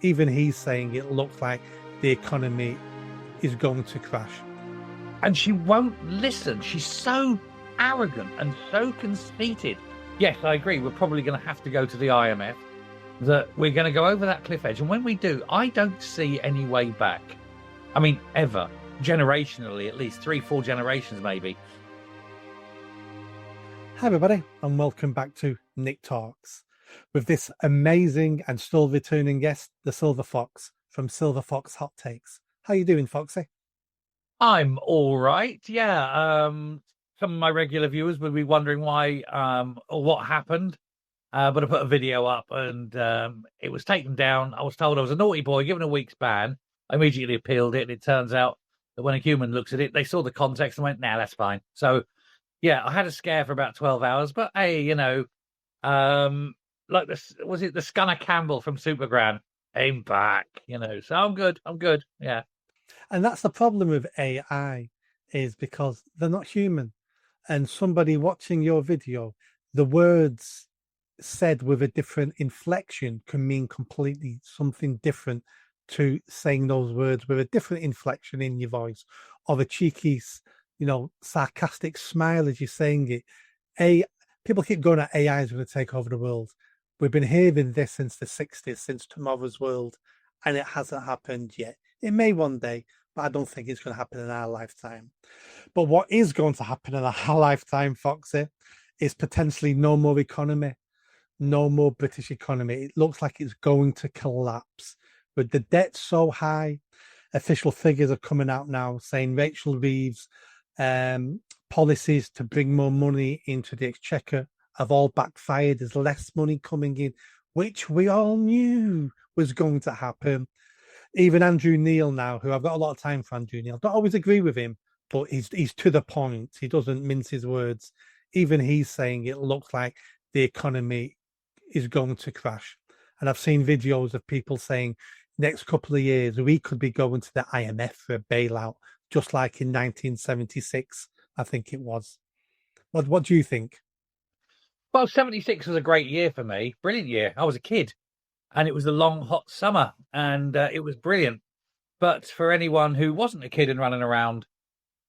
Even he's saying it looks like the economy is going to crash. And she won't listen. She's so arrogant and so conceited. Yes, I agree. We're probably going to have to go to the IMF, that we're going to go over that cliff edge. And when we do, I don't see any way back. I mean, ever. Generationally, at least 3-4 generations, maybe. Hi, everybody, and welcome back to Nick Talks with this amazing and still returning guest, the Silver Fox from Silver Fox Hot Takes. How you doing, Foxy? I'm all right. Yeah. Some of my regular viewers would be wondering why or what happened. But I put a video up and it was taken down. I was told I was a naughty boy, given a week's ban. I immediately appealed it, and it turns out that when a human looks at it, they saw the context and went, nah, that's fine. So, yeah, I had a scare for about 12 hours, but hey, like this, was it the Scunner Campbell from Supergran? Aim back, so I'm good. Yeah. And that's the problem with AI, is because they're not human. And somebody watching your video, the words said with a different inflection can mean completely something different to saying those words with a different inflection in your voice, or a cheeky, sarcastic smile as you're saying it. People keep going at AI is going to take over the world. We've been hearing this since the 60s, since Tomorrow's World, and it hasn't happened yet. It may one day, but I don't think it's going to happen in our lifetime. But what is going to happen in our lifetime, Foxy, is potentially no more economy, no more British economy. It looks like it's going to collapse. With the debt so high, official figures are coming out now saying Rachel Reeves' policies to bring more money into the exchequer have all backfired. There's less money coming in, which we all knew was going to happen. Even Andrew Neil now, who I've got a lot of time for Andrew Neil, don't always agree with him, but he's to the point. He doesn't mince his words. Even he's saying it looks like the economy is going to crash. And I've seen videos of people saying next couple of years we could be going to the IMF for a bailout, just like in 1976, I think it was. What do you think? Well, 76 was a great year for me. Brilliant year. I was a kid, and it was a long, hot summer, and it was brilliant. But for anyone who wasn't a kid and running around,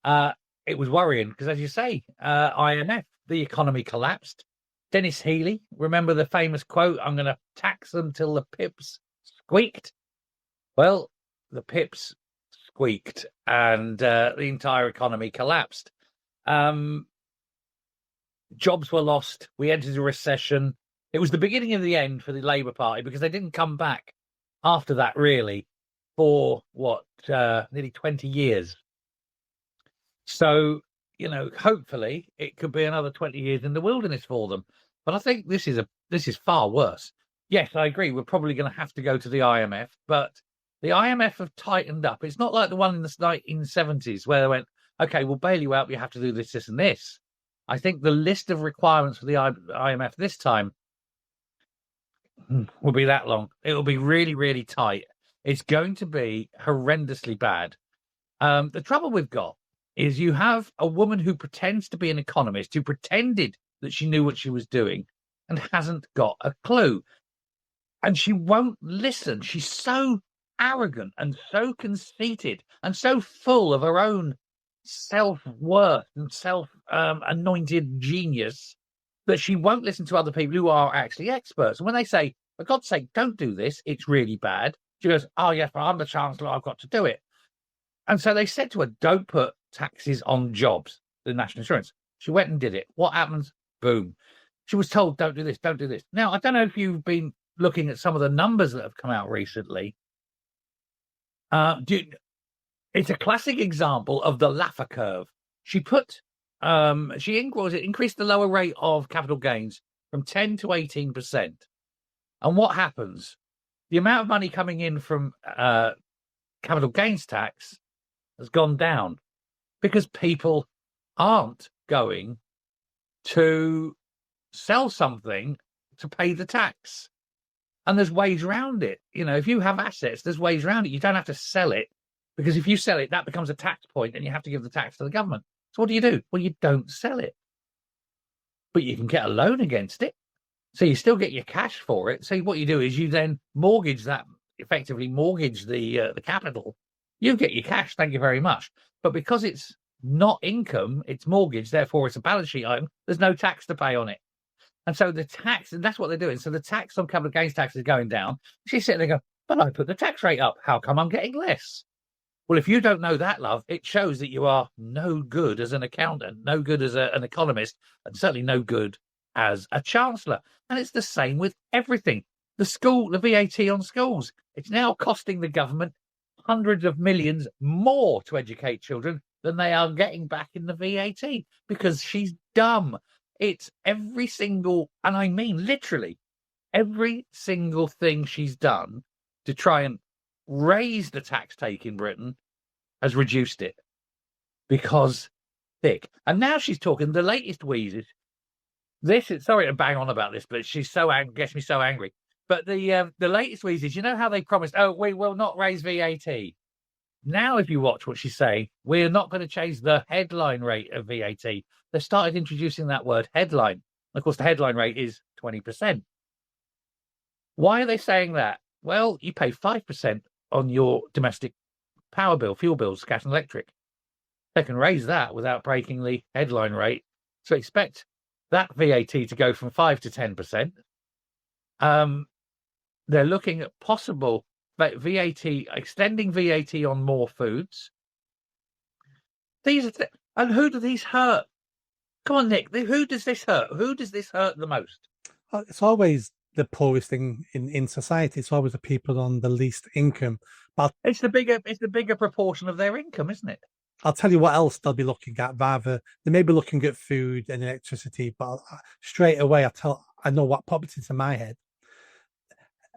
it was worrying because, as you say, IMF, the economy collapsed. Dennis Healy, remember the famous quote, I'm going to tax them till the pips squeaked? Well, the pips squeaked and the entire economy collapsed. Jobs were lost. We entered a recession. It was the beginning of the end for the Labour Party because they didn't come back after that, really, for nearly 20 years. So, hopefully it could be another 20 years in the wilderness for them. But I think this is far worse. Yes, I agree. We're probably going to have to go to the IMF, but the IMF have tightened up. It's not like the one in the 1970s where they went, okay, we'll bail you out, but you have to do this, this, and this. I think the list of requirements for the IMF this time will be that long. It will be really, really tight. It's going to be horrendously bad. The trouble we've got is you have a woman who pretends to be an economist, who pretended that she knew what she was doing and hasn't got a clue. And she won't listen. She's so arrogant and so conceited and so full of her own self-worth and self-anointed genius that she won't listen to other people who are actually experts. And when they say, for God's sake, don't do this, it's really bad, she goes, oh, yes, but I'm the Chancellor, I've got to do it. And so they said to her, don't put taxes on jobs, the national insurance. She went and did it. What happens? Boom. She was told, don't do this, don't do this. Now, I don't know if you've been looking at some of the numbers that have come out recently. It's a classic example of the Laffer curve. She increased the lower rate of capital gains from 10 to 18%. And what happens? The amount of money coming in from capital gains tax has gone down because people aren't going to sell something to pay the tax. And there's ways around it. If you have assets, there's ways around it. You don't have to sell it, because if you sell it, that becomes a tax point and you have to give the tax to the government. So what do? Well, you don't sell it. But you can get a loan against it. So you still get your cash for it. So what you do is you then mortgage that effectively mortgage the capital, you get your cash. Thank you very much. But because it's not income, it's mortgage. Therefore, it's a balance sheet item. There's no tax to pay on it. And so the tax, and that's what they're doing. So the tax on capital gains tax is going down. She's sitting there going, but I put the tax rate up. How come I'm getting less? Well, if you don't know that, love, it shows that you are no good as an accountant, no good as an economist, and certainly no good as a chancellor. And it's the same with everything. The VAT on schools, it's now costing the government hundreds of millions more to educate children than they are getting back in the VAT because she's dumb. It's every single, and I mean literally every single thing she's done to try and raise the tax take in Britain has reduced it because thick. And now she's talking the latest wheezes. This is, sorry to bang on about this, but she's so angry, gets me so angry. But the latest wheezes, you know how they promised, oh, we will not raise VAT. Now, if you watch what she's saying, we're not going to change the headline rate of VAT. They started introducing that word headline. Of course, the headline rate is 20%. Why are they saying that? Well, you pay 5% on your domestic power bill, fuel bills, gas and electric. They can raise that without breaking the headline rate. So expect that VAT to go from 5 to 10%. They're looking at possible VAT, extending VAT on more foods. These are and who do these hurt? Come on, Nick. Who does this hurt? Who does this hurt the most? It's always the poorest thing in society. It's always the people on the least income. But it's the bigger proportion of their income, isn't it? I'll tell you what else they'll be looking at. Rather, they may be looking at food and electricity, but straight away I know what pops into my head.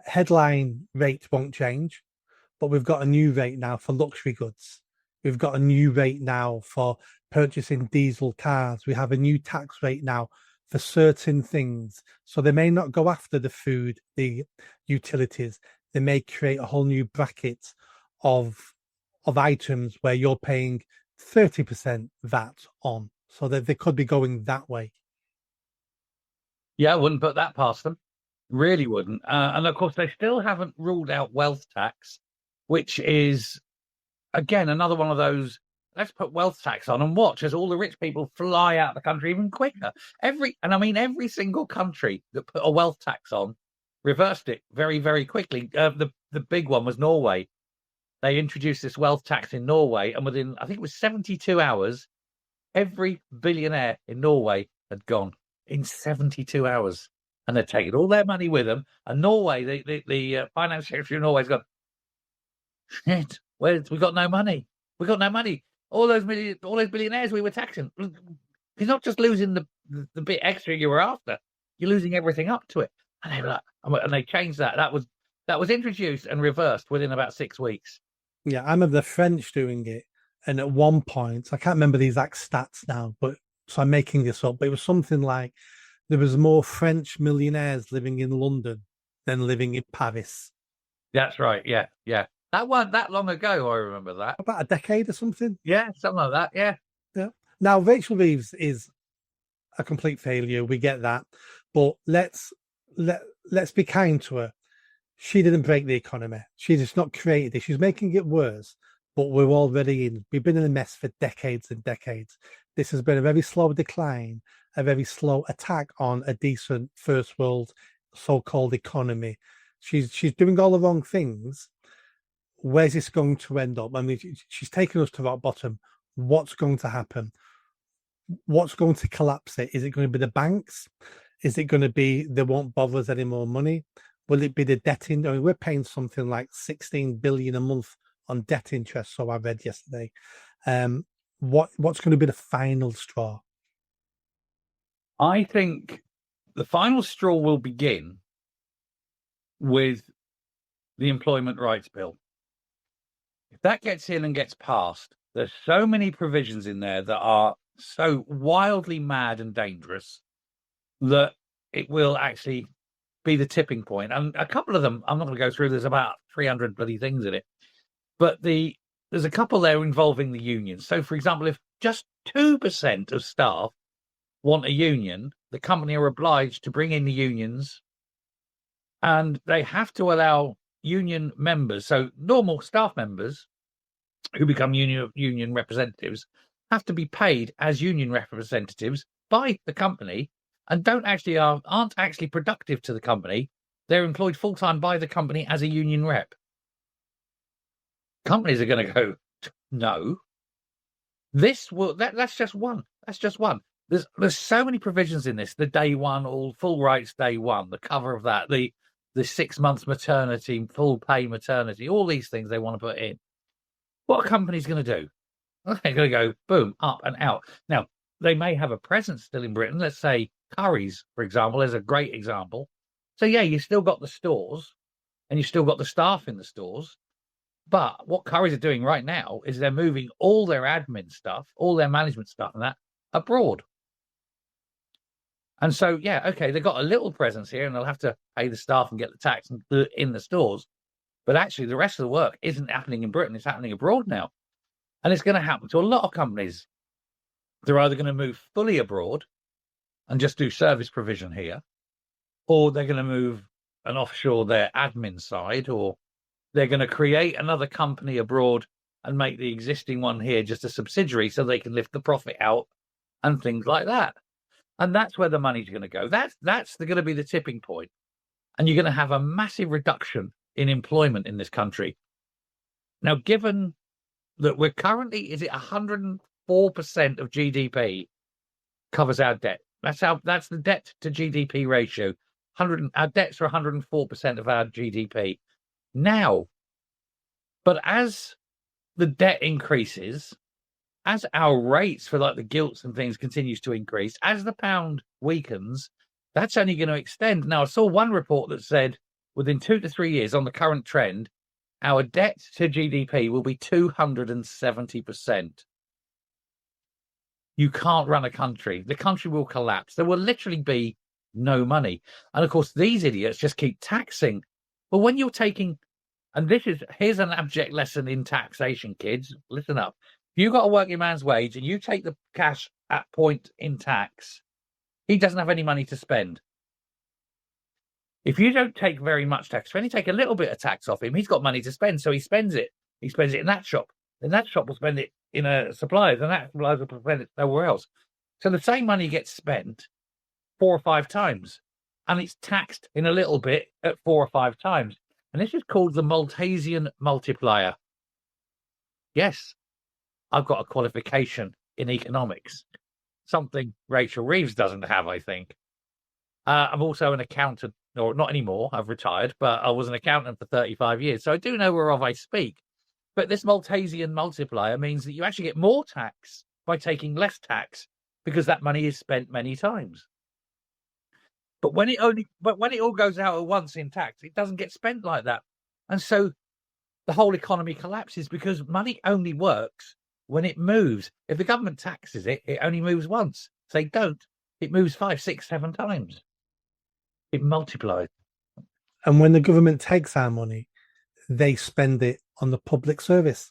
Headline rate won't change, but we've got a new rate now for luxury goods. We've got a new rate now for purchasing diesel cars. We have a new tax rate now for certain things. So they may not go after the food, the utilities. They may create a whole new bracket of items where you're paying 30% VAT on. So that they could be going that way. Yeah, I wouldn't put that past them. Really wouldn't. And of course, they still haven't ruled out wealth tax, which is, again, another one of those, let's put wealth tax on and watch as all the rich people fly out of the country even quicker. Every single country that put a wealth tax on reversed it very, very quickly. The big one was Norway. They introduced this wealth tax in Norway, and within, I think it was 72 hours, every billionaire in Norway had gone in 72 hours. And they're taking all their money with them. And Norway, the finance secretary of Norway's gone, shit, we got no money. We got no money. All those billionaires we were taxing. You're not just losing the bit extra you were after. You're losing everything up to it. And they were like, and they changed that. That was introduced and reversed within about 6 weeks. Yeah, I remember the French doing it. And at one point, I can't remember the exact stats now, but so I'm making this up, but it was something like there was more French millionaires living in London than living in Paris. That's right. Yeah. That wasn't that long ago. I remember that. About a decade or something. Yeah, something like that. Yeah. Now, Rachel Reeves is a complete failure. We get that, but let's be kind to her. She didn't break the economy. She's just not created it. She's making it worse. But we've been in a mess for decades and decades. This has been a very slow decline, a very slow attack on a decent first world so-called economy. She's doing all the wrong things. Where's this going to end up? I mean, she's taken us to rock bottom. What's going to happen? What's going to collapse it? Is it going to be the banks? Is it going to be they won't bother us any more money? Will it be the debt? We're paying something like 16 billion a month on debt interest, so I read yesterday. What's going to be the final straw? I think the final straw will begin with the Employment Rights Bill. If that gets in and gets passed, there's so many provisions in there that are so wildly mad and dangerous that it will actually be the tipping point. And a couple of them, I'm not going to go through, there's about 300 bloody things in it. But there's a couple there involving the unions. So, for example, if just 2% of staff want a union, the company are obliged to bring in the unions, and they have to allow union members, so normal staff members who become union representatives, have to be paid as union representatives by the company and aren't actually productive to the company. They're employed full time by the company as a union rep. Companies are going to go, no. That's just one. That's just one. There's so many provisions in this. The day one, all full rights day one, the cover of that, the 6 months maternity, full pay maternity, all these things they want to put in. What are companies going to do? They're going to go boom, up and out. Now, they may have a presence still in Britain. Let's say Currys, for example, is a great example. So yeah, you still got the stores and you still got the staff in the stores. But what Currys are doing right now is they're moving all their admin stuff, all their management stuff and that abroad. And so, yeah, okay, they've got a little presence here and they'll have to pay the staff and get the tax in the stores. But actually, the rest of the work isn't happening in Britain. It's happening abroad now. And it's going to happen to a lot of companies. They're either going to move fully abroad and just do service provision here, or they're going to move and offshore their admin side, or they're going to create another company abroad and make the existing one here just a subsidiary so they can lift the profit out and things like that. And that's where the money's going to go. That's going to be the tipping point. And you're going to have a massive reduction in employment in this country. Now, given that we're currently, is it 104% of GDP covers our debt? That's the debt to GDP ratio. Our debts are 104% of our GDP now. But as the debt increases, as our rates for like the gilts and things continues to increase, as the pound weakens, that's only going to extend. Now, I saw one report that said within 2 to 3 years on the current trend, our debt to GDP will be 270%. You can't run a country. The country will collapse. There will literally be no money. And of course, these idiots just keep taxing. But when you're taking, and here's an abject lesson in taxation, kids. Listen up. If you got a working man's wage and you take the cash at point in tax, he doesn't have any money to spend. If you don't take very much tax, when you take a little bit of tax off him, he's got money to spend, so he spends it. He spends it in that shop. Then that shop will spend it in a suppliers, and that suppliers will spend it somewhere else. So the same money gets spent 4 or 5 times, and it's taxed in a little bit at 4 or 5 times. And this is called the Maltesian multiplier. Yes, I've got a qualification in economics, something Rachel Reeves doesn't have, I think. I'm also an accountant, or not anymore, I've retired, but I was an accountant for 35 years, so I do know whereof I speak. But this Maltesian multiplier means that you actually get more tax by taking less tax because that money is spent many times. But when it all goes out at once in tax, it doesn't get spent like that. And so the whole economy collapses because money only works when it moves. If the government taxes it, it only moves once. If they don't, it moves 5, 6, 7 times. It multiplies. And when the government takes our money, they spend it on the public service,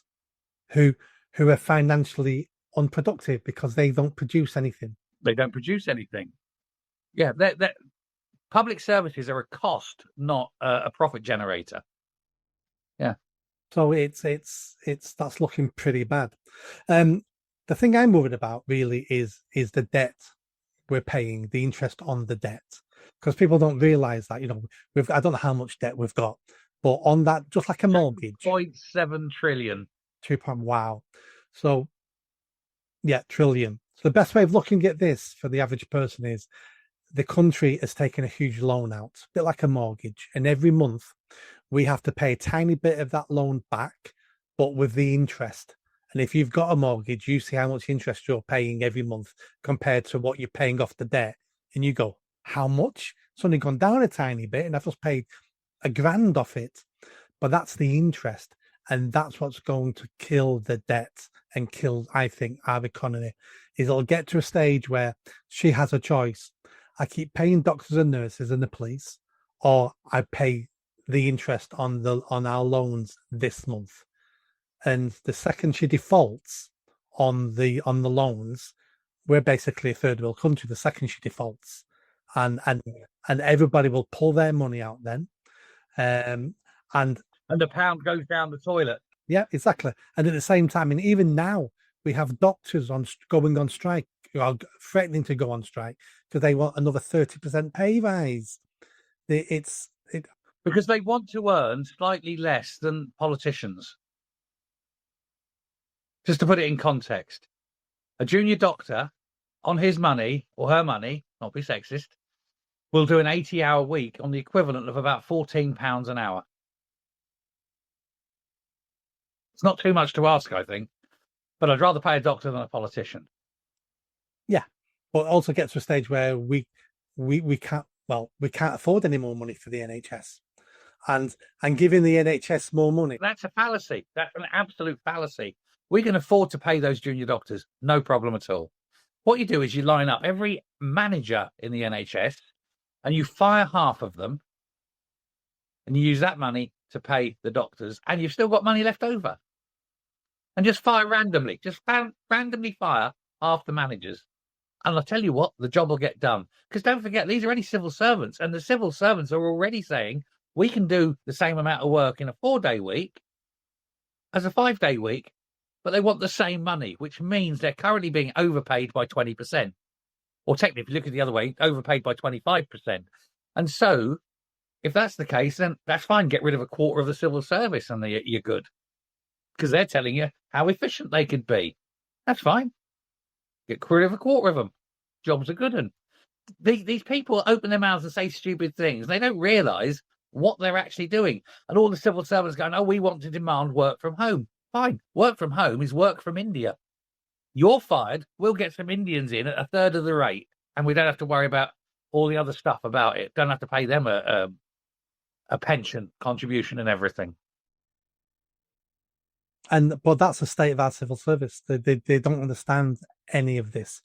who are financially unproductive because they don't produce anything. They don't produce anything. Yeah, public services are a cost, not a profit generator. Yeah. So it's that's looking pretty bad. The thing I'm worried about really is the debt we're paying, the interest on the debt, because people don't realize that, I don't know how much debt we've got, but on that, just like a mortgage, 2.7 trillion. Wow. So yeah, trillion. So the best way of looking at this for the average person is the country has taken a huge loan out, a bit like a mortgage, and every month we have to pay a tiny bit of that loan back, but with the interest. And if you've got a mortgage, you see how much interest you're paying every month compared to what you're paying off the debt, and you go, how much? It's only gone down a tiny bit, and I've just paid $1,000 off it. But that's the interest, and that's what's going to kill the debt and kill, I think, our economy. Is it'll get to a stage where she has a choice. I keep paying doctors and nurses and the police, or I pay the interest on our loans this month. And the second she defaults on the loans, we're basically a third world country. The second she defaults, and everybody will pull their money out then. And And the pound goes down the toilet. yeah, exactly. And at the same time, and even now, we have doctors going on strike, who are threatening to go on strike because they want another 30% pay rise. It's it. Because they want to earn slightly less than politicians. Just to put it in context, a junior doctor on his money or her money, not be sexist, will do an 80-hour week on the equivalent of about £14 an hour. It's not too much to ask, I think, but I'd rather pay a doctor than a politician. Yeah, but also get to a stage where we can't afford any more money for the NHS, and giving the NHS more money. That's a fallacy. That's an absolute fallacy. We can afford to pay those junior doctors, no problem at all. What you do is you line up every manager in the NHS and you fire half of them and you use that money to pay the doctors, and you've still got money left over. And just fire randomly. Just randomly fire half the managers. And I'll tell you what, the job will get done. Because don't forget, these are only civil servants. And the civil servants are already saying, we can do the same amount of work in a 4-day week as a 5-day week, but they want the same money, which means they're currently being overpaid by 20%. Or technically, if you look at the other way, overpaid by 25%. And so, if that's the case, then that's fine. Get rid of a quarter of the civil service and you're good. Because they're telling you how efficient they could be. That's fine. Get rid of a quarter of them. Jobs are good. And these people open their mouths and say stupid things. They don't realise what they're actually doing. And all the civil servants going, oh, we want to demand work from home. Fine. Work from home is work from India. You're fired. We'll get some Indians in at a third of the rate. And we don't have to worry about all the other stuff about it. Don't have to pay them a pension contribution and everything. But that's the state of our civil service. They don't understand any of this.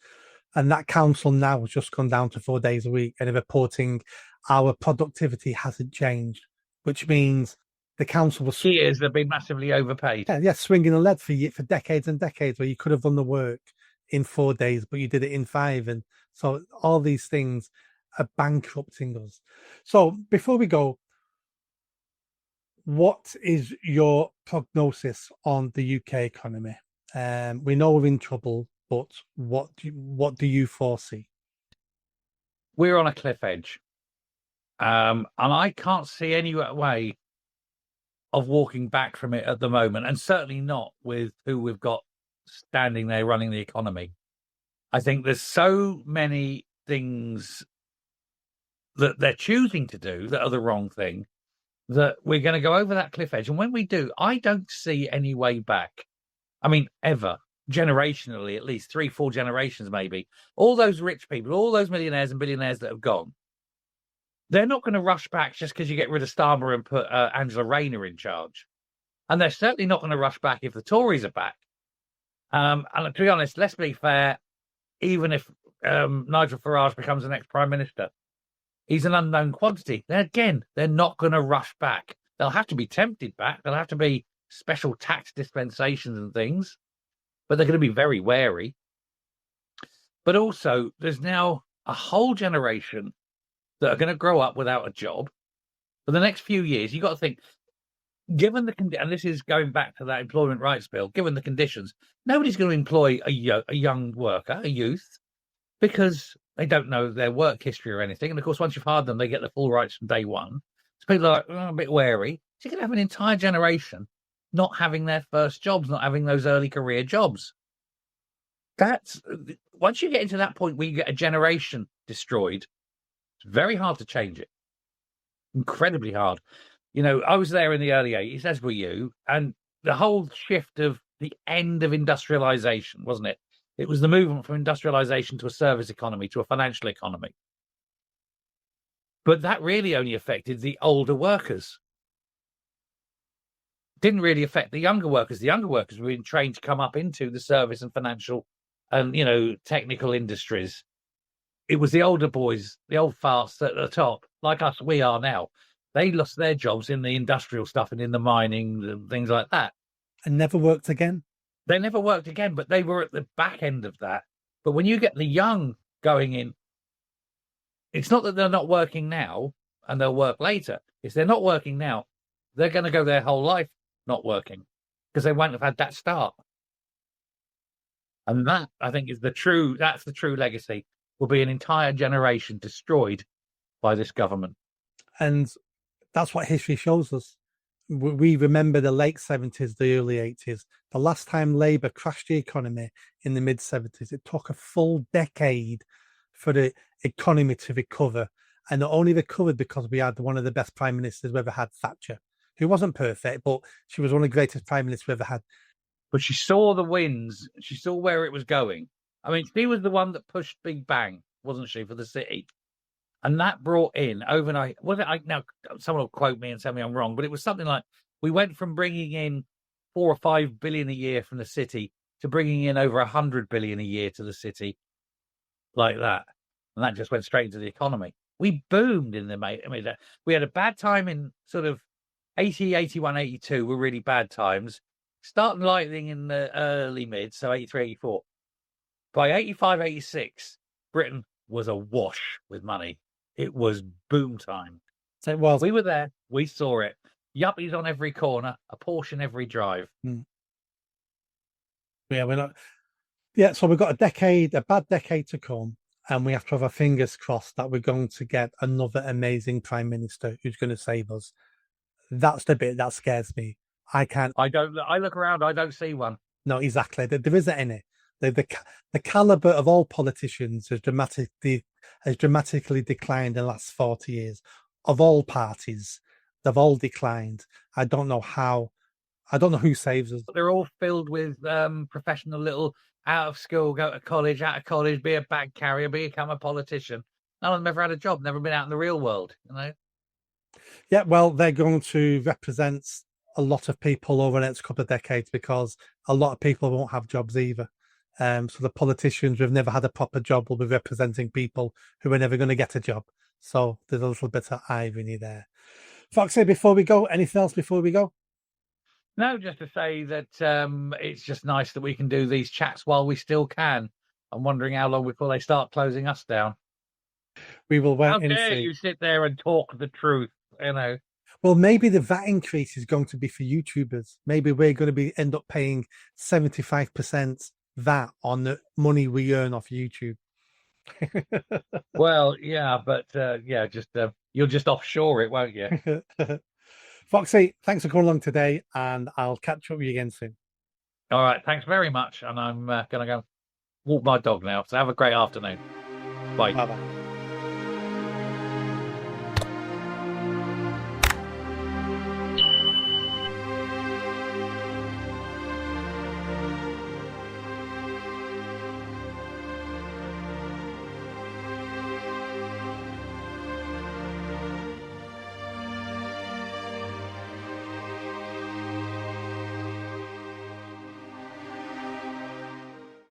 And that council now has just gone down to 4 days a week and reporting our productivity hasn't changed, which means the council was... Years they've been massively overpaid. Yeah, swinging a lead for decades and decades, where you could have done the work in 4 days, but you did it in 5. And so all these things are bankrupting us. So before we go, what is your prognosis on the UK economy? We know we're in trouble, but what do you foresee? We're on a cliff edge. And I can't see any way of walking back from it at the moment, and certainly not with who we've got standing there running the economy. I think there's so many things that they're choosing to do that are the wrong thing, that we're going to go over that cliff edge. And when we do, I don't see any way back. I mean, ever. Generationally, at least 3-4 generations maybe. All those rich people, all those millionaires and billionaires that have gone, they're not going to rush back just because you get rid of Starmer and put Angela Rayner in charge. And they're certainly not going to rush back if the Tories are back. And to be honest, let's be fair, even if Nigel Farage becomes the next Prime Minister, he's an unknown quantity. They're not going to rush back. They'll have to be tempted back. There'll have to be special tax dispensations and things, but they're going to be very wary. But also, there's now a whole generation that are going to grow up without a job for the next few years. You've got to think, given the and this is going back to that employment rights bill, given the conditions, nobody's going to employ a young worker, a youth, because they don't know their work history or anything. And of course, once you've hired them, they get the full rights from day one. So people are like, a bit wary. So you're going to have an entire generation not having their first jobs, not having those early career jobs. That's once you get into that point where you get a generation destroyed, it's very hard to change it. Incredibly hard. You know, I was there in the early 80s, as were you, and the whole shift of the end of industrialization, wasn't it? It was the movement from industrialization to a service economy, to a financial economy. But that really only affected the older workers. Didn't really affect the younger workers. The younger workers were being trained to come up into the service and financial and, technical industries. It was the older boys, the old farts at the top, like us, we are now. They lost their jobs in the industrial stuff and in the mining and things like that. And never worked again? They never worked again, but they were at the back end of that. But when you get the young going in, it's not that they're not working now and they'll work later. It's they're not working now. they're going to go their whole life not working because they won't have had that start. And that, I think, that's the true legacy. Will be an entire generation destroyed by this government. And that's what history shows us. We remember the late 70s, the early 80s. The last time Labour crashed the economy in the mid 70s, it took a full decade for the economy to recover. And it only recovered because we had one of the best prime ministers we ever had, Thatcher, who wasn't perfect, but she was one of the greatest prime ministers we ever had. But she saw the winds. She saw where it was going. I mean, she was the one that pushed Big Bang, wasn't she, for the city? And that brought in overnight. Was it? Now, someone will quote me and tell me I'm wrong, but it was something like we went from bringing in 4 or 5 billion a year from the city to bringing in over 100 billion a year to the city, like that. And that just went straight into the economy. We boomed in the mate. I mean, we had a bad time in sort of 80, 81, 82 were really bad times. Starting lightning in the early mid, so 83, 84. By 85, 86, Britain was awash with money. It was boom time. So it was. We were there. We saw it. Yuppies on every corner, a Porsche in every drive. Yeah, we're not. Yeah, so we've got a bad decade to come, and we have to have our fingers crossed that we're going to get another amazing prime minister who's going to save us. That's the bit that scares me. I look around. I don't see one. No, exactly. There isn't any. The caliber of all politicians has dramatically declined in the last 40 years. Of all parties, they've all declined. I don't know who saves us. They're all filled with professional little out of school, go to college, out of college, be a bag carrier, become a politician. None of them ever had a job, never been out in the real world, you know? Yeah, well, they're going to represent a lot of people over the next couple of decades because a lot of people won't have jobs either. So the politicians who've never had a proper job will be representing people who are never going to get a job. So there's a little bit of irony there. Foxy, before we go, anything else before we go? No, just to say that it's just nice that we can do these chats while we still can. I'm wondering how long before they start closing us down. We will wait and see. How dare you sit there and talk the truth, you know? Well, maybe the VAT increase is going to be for YouTubers. Maybe we're going to end up paying 75% VAT on the money we earn off YouTube. Well, yeah, but you'll just offshore it, won't you? Foxy, thanks for coming along today, and I'll catch up with you again soon. All right, thanks very much, and I'm going to go walk my dog now. So have a great afternoon. Bye. Bye-bye.